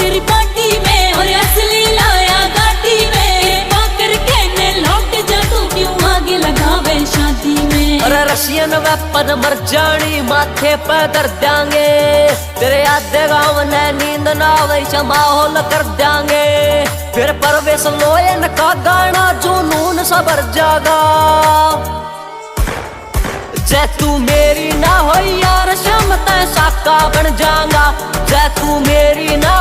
तेरी पार्टी में और असली लाया गाड़ी में पाकर कहने लौट जा तू क्यों आगे लगावे शादी में। अरे रशियन वेपन मर जानी माथे पे कर देंगे तेरे आधे गाँव ने नींद ना वैसा माहौल कर देंगे फिर परवेश लोयन का गाना जुनून सबर जागा जै तू मेरी ना हो यार शाम तय साका बन जाऊंगा जै तू मेरी ना